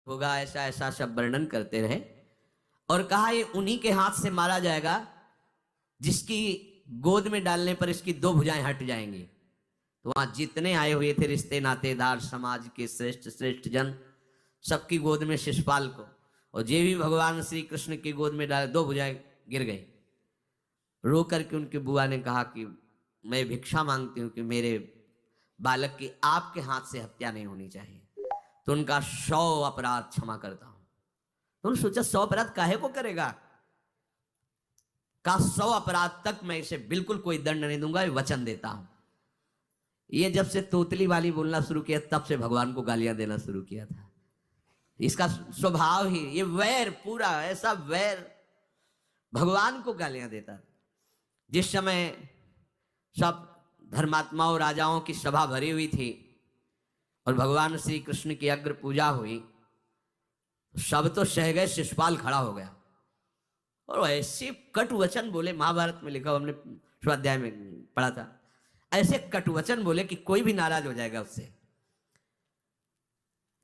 होगा, ऐसा ऐसा सब वर्णन करते रहे और कहा ये उन्हीं के हाथ से मारा जाएगा जिसकी गोद में डालने पर इसकी दो भुजाएं हट जाएंगी। तो वहां जितने आए हुए थे रिश्ते नातेदार, समाज के श्रेष्ठ श्रेष्ठ जन, सबकी गोद में शिशुपाल को, और जे भी भगवान श्री कृष्ण की गोद में डाले, दो भुजाएं गिर गई। रो करके उनकी बुआ ने कहा कि मैं भिक्षा मांगती हूं कि मेरे बालक की आपके हाथ से हत्या नहीं होनी चाहिए, तो उनका 100 अपराध क्षमा करता हूं। तो उन्होंने सोचा 100 अपराध काहे को करेगा, का 100 अपराध तक मैं इसे बिल्कुल कोई दंड नहीं दूंगा, ये वचन देता हूं। ये जब से तोतली वाली बोलना शुरू किया तब से भगवान को गालियां देना शुरू किया था। इसका स्वभाव ही ये वैर, पूरा ऐसा वैर, भगवान को गालियां देता। जिस समय सब धर्मात्माओं राजाओं की सभा भरी हुई थी और भगवान श्री कृष्ण की अग्र पूजा हुई, सब तो सह गए, शिशुपाल खड़ा हो गया और ऐसे कटु वचन बोले, महाभारत में लिखा, हमने स्वाध्याय में पढ़ा था, ऐसे कटु वचन बोले कि कोई भी नाराज हो जाएगा उससे।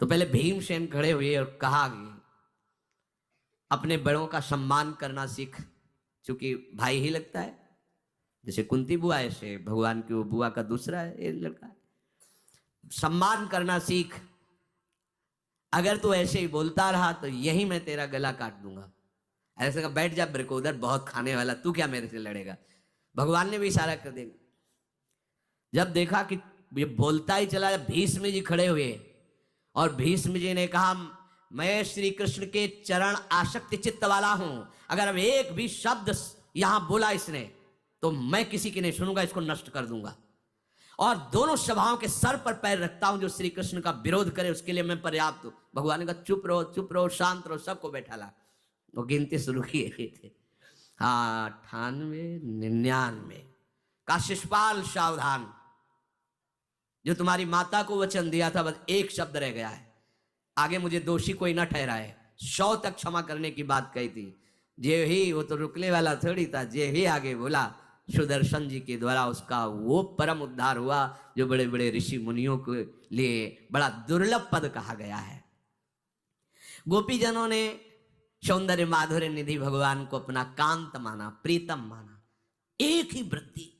तो पहले भीमसेन खड़े हुए और कहा कि अपने बड़ों का सम्मान करना सीख, क्योंकि भाई ही लगता है, जैसे कुंती बुआ ऐसे भगवान की वो बुआ का दूसरा है, ये लड़का है, सम्मान करना सीख। अगर तू ऐसे ही बोलता रहा तो यही मैं तेरा गला काट दूंगा। ऐसे कहा, बैठ जा ब्रकोदर, बहुत खाने वाला, तू क्या मेरे से लड़ेगा। भगवान ने भी इशारा कर दिया। जब देखा कि ये बोलता ही चला, भीष्म जी खड़े हुए और भीष्म जी ने कहा, मैं श्री कृष्ण के चरण आसक्ति चित्त वाला हूं, अगर अब एक भी शब्द यहां बोला इसने तो मैं किसी की नहीं सुनूंगा, इसको नष्ट कर दूंगा। और दोनों सभाओं के सर पर पैर रखता हूं, जो श्री कृष्ण का विरोध करे उसके लिए मैं पर्याप्त हूं। भगवान ने कहा, चुप रहो, चुप रहो, शांत रहो, सबको बैठा ला। वो गिनती शुरू किए थे, 98, 99 का, शिशुपाल सावधान, जो तुम्हारी माता को वचन दिया था बस एक शब्द रह गया है, आगे मुझे दोषी कोई ना ठहराए। 100 तक क्षमा करने की बात कही थी। जे ही, वो तो रुकने वाला थोड़ी था, जे ही आगे बोला, सुदर्शन जी के द्वारा उसका वो परम उद्धार हुआ जो बड़े बड़े ऋषि मुनियों के लिए बड़ा दुर्लभ पद कहा गया है। गोपीजनों ने सौंदर्य माधुर्य निधि भगवान को अपना कांत माना, प्रीतम माना। एक ही वृत्ति,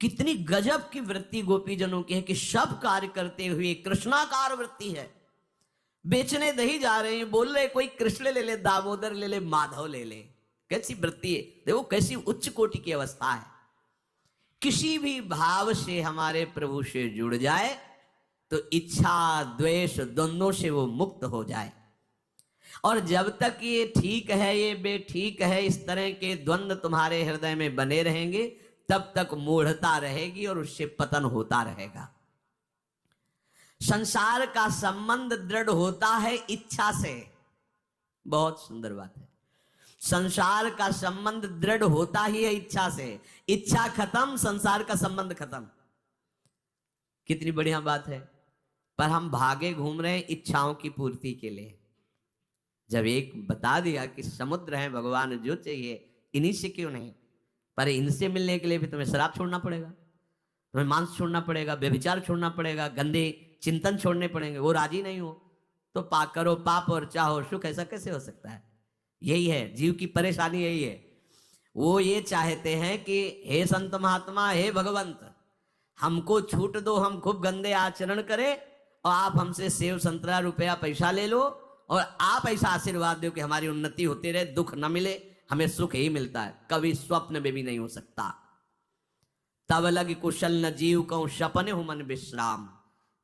कितनी गजब की वृत्ति गोपीजनों की है कि सब कार्य करते हुए कृष्णाकार वृत्ति है। बेचने दही जा रहे हैं, बोल रहे कोई कृष्ण ले ले, दामोदर ले ले, माधव ले ले, कैसी वृत्ति है, देखो कैसी उच्च कोटि की अवस्था है। किसी भी भाव से हमारे प्रभु से जुड़ जाए तो इच्छा द्वेष दोनों से वो मुक्त हो जाए। और जब तक ये ठीक है, ये बेठीक है, इस तरह के द्वंद्व तुम्हारे हृदय में बने रहेंगे, तब तक मूढ़ता रहेगी और उससे पतन होता रहेगा। संसार का संबंध दृढ़ होता है इच्छा से, बहुत सुंदर बात है। संसार का संबंध दृढ़ होता ही है इच्छा से। इच्छा खत्म, संसार का संबंध खत्म। कितनी बढ़िया बात है। पर हम भागे घूम रहे हैं इच्छाओं की पूर्ति के लिए। जब एक बता दिया कि समुद्र है भगवान, जो चाहिए इन्हीं से क्यों नहीं, पर इनसे मिलने के लिए भी तुम्हें शराब छोड़ना पड़ेगा, तुम्हें मांस छोड़ना पड़ेगा, व्यभिचार छोड़ना पड़ेगा, गंदे चिंतन छोड़ने पड़ेंगे। वो राजी नहीं हो तो पाप करो, पाप और चाहो सुख, ऐसा कैसे हो सकता है। यही है जीव की परेशानी, यही है। वो ये चाहते हैं कि हे संत महात्मा, हे भगवंत, हमको छूट दो, हम खूब गंदे आचरण करें और आप हमसे सेव संतरा रुपया पैसा ले लो और आप ऐसा आशीर्वाद दो कि हमारी उन्नति होती रहे, दुख न मिले, हमें सुख ही मिलता है। कभी स्वप्न में भी नहीं हो सकता। तब लग कुशल न जीव कहूं, सपने हो मन विश्राम,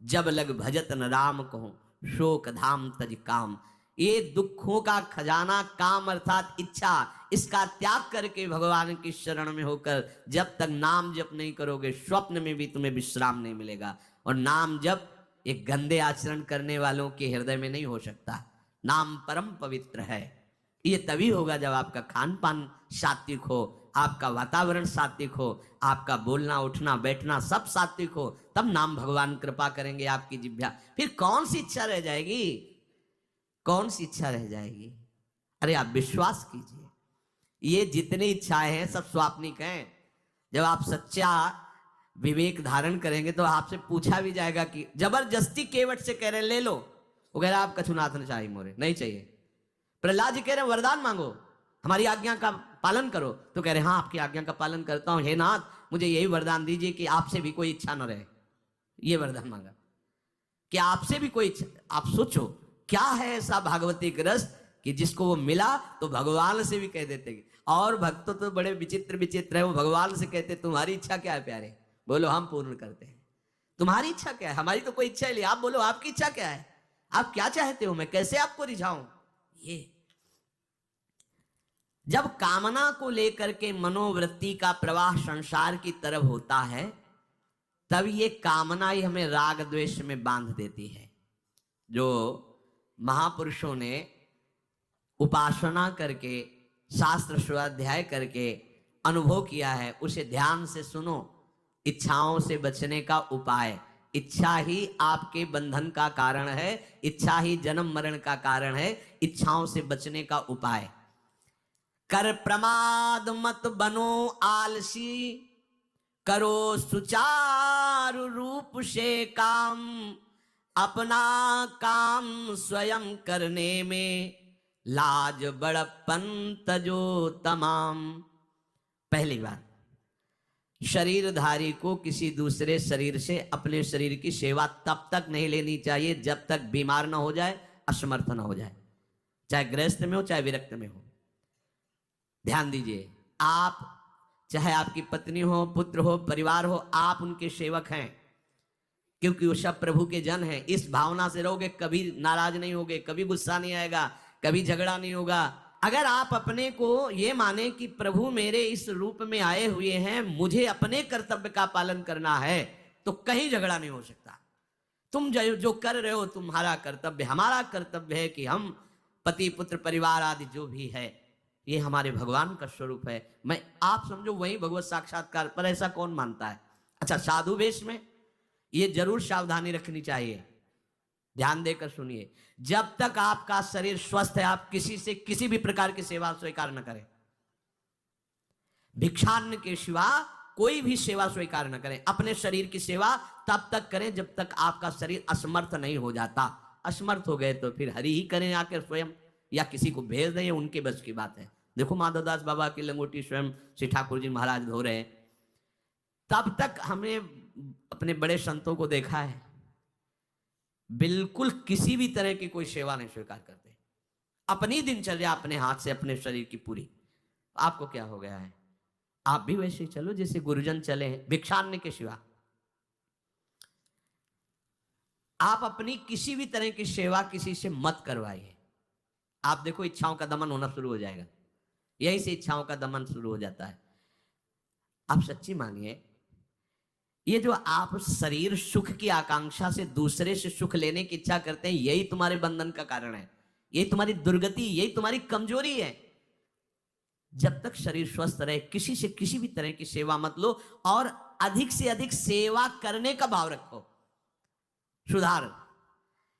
जब लग भजत न राम कहूं, शोक धाम तज काम। ये दुखों का खजाना काम अर्थात इच्छा, इसका त्याग करके भगवान की शरण में होकर जब तक नाम जप नहीं करोगे, स्वप्न में भी तुम्हें विश्राम नहीं मिलेगा। और नाम जप एक गंदे आचरण करने वालों के हृदय में नहीं हो सकता। नाम परम पवित्र है। ये तभी होगा जब आपका खान पान सात्विक हो, आपका वातावरण सात्विक हो, आपका बोलना उठना बैठना सब सात्विक हो, तब नाम भगवान कृपा करेंगे आपकी जिह्वा। फिर कौन सी इच्छा रह जाएगी, कौन सी इच्छा रह जाएगी। अरे आप विश्वास कीजिए, ये जितनी इच्छाएं हैं सब स्वाप्निक हैं। जब आप सच्चा विवेक धारण करेंगे तो आपसे पूछा भी जाएगा कि जबरदस्ती केवट से कह रहे ले लो, वो कह रहा आप कछुनाथ न चाहिए मोरे, नहीं चाहिए। प्रहलाद जी कह रहे वरदान मांगो, हमारी आज्ञा का पालन करो। तो कह रहे हाँ आपकी आज्ञा का पालन करता हूं, हे नाथ मुझे यही वरदान दीजिए कि आपसे भी कोई इच्छा न रहे। ये वरदान मांगा कि आपसे भी कोई इच्छा। आप सोचो क्या है ऐसा भागवती रस कि जिसको वो मिला तो भगवान से भी कह देते। और भक्त तो बड़े विचित्र विचित्र है, वो भगवान से कहते तुम्हारी इच्छा क्या है प्यारे, बोलो हम पूर्ण करते हैं। तुम्हारी इच्छा क्या है, हमारी तो कोई इच्छा ही नहीं, आप बोलो आपकी इच्छा क्या है, आप क्या चाहते हो, मैं कैसे आपको रिझाऊं। ये जब कामना को लेकर के मनोवृत्ति का प्रवाह संसार की तरफ होता है, तब ये कामना ही हमें राग द्वेष में बांध देती है। जो महापुरुषों ने उपासना करके शास्त्र स्वाध्याय करके अनुभव किया है उसे ध्यान से सुनो। इच्छाओं से बचने का उपाय, इच्छा ही आपके बंधन का कारण है, इच्छा ही जन्म मरण का कारण है। इच्छाओं से बचने का उपाय, कर प्रमाद मत बनो आलसी, करो सुचारु रूप से काम, अपना काम स्वयं करने में लाज बड़प्पन तजो तमाम। पहली बात, शरीरधारी को किसी दूसरे शरीर से अपने शरीर की सेवा तब तक नहीं लेनी चाहिए जब तक बीमार ना हो जाए, असमर्थ ना हो जाए, चाहे गृहस्थ में हो चाहे विरक्त में हो। ध्यान दीजिए, आप चाहे आपकी पत्नी हो, पुत्र हो, परिवार हो, आप उनके सेवक हैं क्योंकि वो सब प्रभु के जन हैं। इस भावना से रहोगे कभी नाराज नहीं होगे, कभी गुस्सा नहीं आएगा, कभी झगड़ा नहीं होगा। अगर आप अपने को ये माने कि प्रभु मेरे इस रूप में आए हुए हैं, मुझे अपने कर्तव्य का पालन करना है, तो कहीं झगड़ा नहीं हो सकता। तुम जो कर रहे हो तुम्हारा कर्तव्य, हमारा कर्तव्य है कि हम पति पुत्र परिवार आदि जो भी है ये हमारे भगवान का स्वरूप है। मैं आप समझो वही भगवत साक्षात्कार, पर ऐसा कौन मानता है। अच्छा, साधु वेश में ये जरूर सावधानी रखनी चाहिए, ध्यान देकर सुनिए। जब तक आपका शरीर स्वस्थ है आप किसी से किसी भी प्रकार की सेवा स्वीकार न करें। भिक्षान्न के सिवा कोई भी सेवा स्वीकार न करें। अपने शरीर की सेवा तब तक करें जब तक आपका शरीर असमर्थ नहीं हो जाता। असमर्थ हो गए तो फिर हरि ही करें आकर स्वयं, या किसी को भेज दें, उनके बस की बात है। देखो माधवदास बाबा की लंगोटी स्वयं श्री ठाकुर जी महाराज धो रहे हैं। तब तक हमने अपने बड़े संतों को देखा है बिल्कुल किसी भी तरह की कोई सेवा नहीं स्वीकार करते। अपनी दिनचर्या अपने हाथ से अपने शरीर की पूरी। आपको क्या हो गया है, आप भी वैसे ही चलो जैसे गुरुजन चले हैं, भिक्षान्न के सिवा। आप अपनी किसी भी तरह की सेवा किसी से मत करवाइए। आप देखो इच्छाओं का दमन होना शुरू हो जाएगा, यहीं से इच्छाओं का दमन शुरू हो जाता है। आप सच्ची मानिए, ये जो आप शरीर सुख की आकांक्षा से दूसरे से सुख लेने की इच्छा करते हैं, यही तुम्हारे बंधन का कारण है, यही तुम्हारी दुर्गति, यही तुम्हारी कमजोरी है। जब तक शरीर स्वस्थ रहे किसी से किसी भी तरह की सेवा मत लो, और अधिक से अधिक सेवा करने का भाव रखो। सुधार,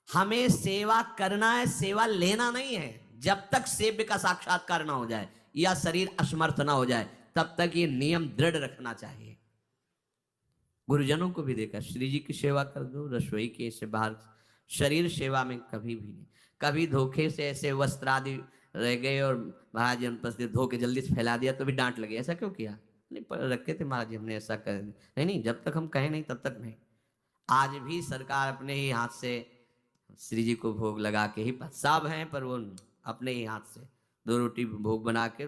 हमें सेवा करना है, सेवा लेना नहीं है। जब तक सेव्य का साक्षात्कार ना हो जाए या शरीर असमर्थ ना हो जाए तब तक ये नियम दृढ़ रखना चाहिए। गुरुजनों को भी देखा, श्री जी की सेवा कर दो, रसोई के से बाहर शरीर सेवा में कभी भी नहीं। कभी धोखे से ऐसे वस्त्र आदि रह गए और महाराज जी ने धो के जल्दी से फैला दिया तो भी डांट लगी, ऐसा क्यों किया, नहीं रखे थे महाराज जी हमने, ऐसा कर नहीं, जब तक हम कहें नहीं तब तक नहीं। आज भी सरकार अपने ही हाथ से श्री जी को भोग लगा के ही, सब हैं पर वो अपने ही हाथ से 2 रोटी भोग बना के।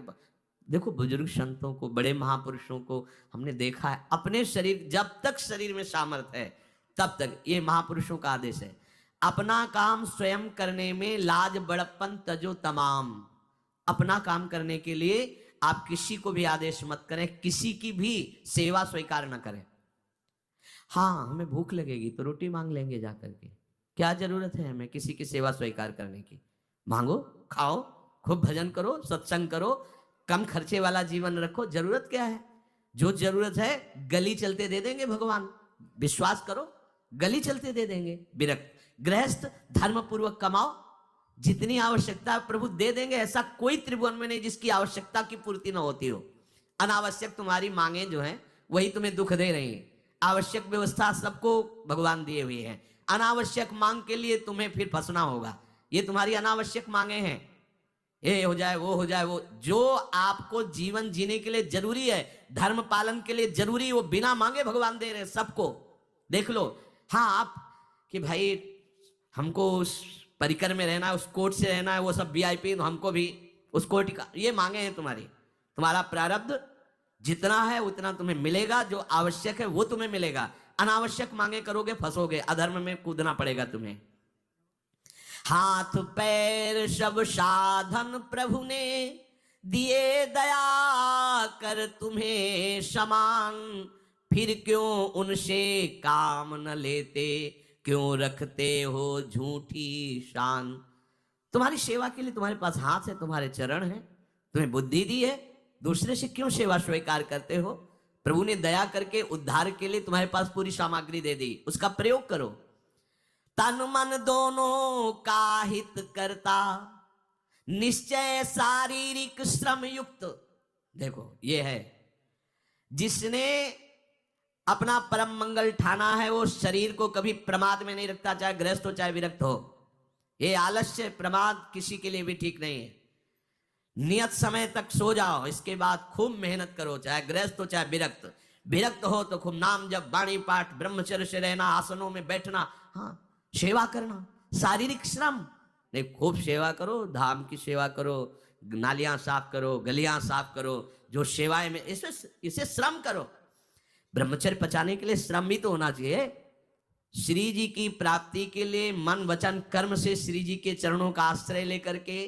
देखो बुजुर्ग संतों को, बड़े महापुरुषों को हमने देखा है, अपने शरीर, जब तक शरीर में सामर्थ्य है तब तक, ये महापुरुषों का आदेश है, अपना काम स्वयं करने में लाज बड़प्पन तजो तमाम। अपना काम करने के लिए आप किसी को भी आदेश मत करें, किसी की भी सेवा स्वीकार न करें। हाँ, हमें भूख लगेगी तो रोटी मांग लेंगे जाकर के, क्या जरूरत है हमें किसी की सेवा स्वीकार करने की। मांगो, खाओ, खूब भजन करो, सत्संग करो, कम खर्चे वाला जीवन रखो। जरूरत क्या है, जो जरूरत है गली चलते दे देंगे भगवान, विश्वास करो, गली चलते दे देंगे। विरक्त गृहस्थ धर्म पूर्वक कमाओ, जितनी आवश्यकता प्रभु दे देंगे। ऐसा कोई त्रिभुवन में नहीं जिसकी आवश्यकता की पूर्ति ना होती हो। अनावश्यक तुम्हारी मांगे जो हैं वही तुम्हें दुख दे रही हैं। आवश्यक व्यवस्था सबको भगवान दिए हुए हैं, अनावश्यक मांग के लिए तुम्हें फिर फंसना होगा। ये तुम्हारी अनावश्यक मांगे हैं, ये हो जाए वो हो जाए, वो जो आपको जीवन जीने के लिए जरूरी है, धर्म पालन के लिए जरूरी, वो बिना मांगे भगवान दे रहे हैं सबको। देख लो। हाँ, आप कि भाई हमको उस परिकर में रहना है, उस कोर्ट से रहना है, वो सब वीआईपी, तो हमको भी उस कोर्ट का, ये मांगे हैं तुम्हारी। तुम्हारा प्रारब्ध जितना है उतना तुम्हें मिलेगा, जो आवश्यक है वो तुम्हें मिलेगा। अनावश्यक मांगे करोगे फंसोगे, अधर्म में कूदना पड़ेगा तुम्हें। हाथ पैर सब साधन प्रभु ने दिए, दया कर तुम्हें समान, फिर क्यों उनसे काम न लेते, क्यों रखते हो झूठी शान। तुम्हारी सेवा के लिए तुम्हारे पास हाथ है, तुम्हारे चरण है, तुम्हें बुद्धि दी है, दूसरे से क्यों सेवा स्वीकार करते हो। प्रभु ने दया करके उद्धार के लिए तुम्हारे पास पूरी सामग्री दे दी, उसका प्रयोग करो। तन मन दोनों का हित करता, निश्चय शारीरिक श्रम युक्त। देखो ये है, जिसने अपना परम मंगल ठाना है, वो शरीर को कभी प्रमाद में नहीं रखता, चाहे गृहस्थ हो चाहे विरक्त हो। ये आलस्य प्रमाद किसी के लिए भी ठीक नहीं है। नियत समय तक सो जाओ, इसके बाद खूब मेहनत करो, चाहे गृहस्थ हो चाहे विरक्त। विरक्त हो तो खूब नाम जप, वाणी पाठ, ब्रह्मचर्य से रहना, आसनों में बैठना, हाँ सेवा करना, शारीरिक श्रम नहीं, खूब सेवा करो, धाम की सेवा करो, नालियां साफ करो, गलियां साफ करो, जो सेवाएं में इसे श्रम करो। ब्रह्मचर्य पचाने के लिए श्रम भी तो होना चाहिए। श्री जी की प्राप्ति के लिए मन वचन कर्म से श्री जी के चरणों का आश्रय लेकर के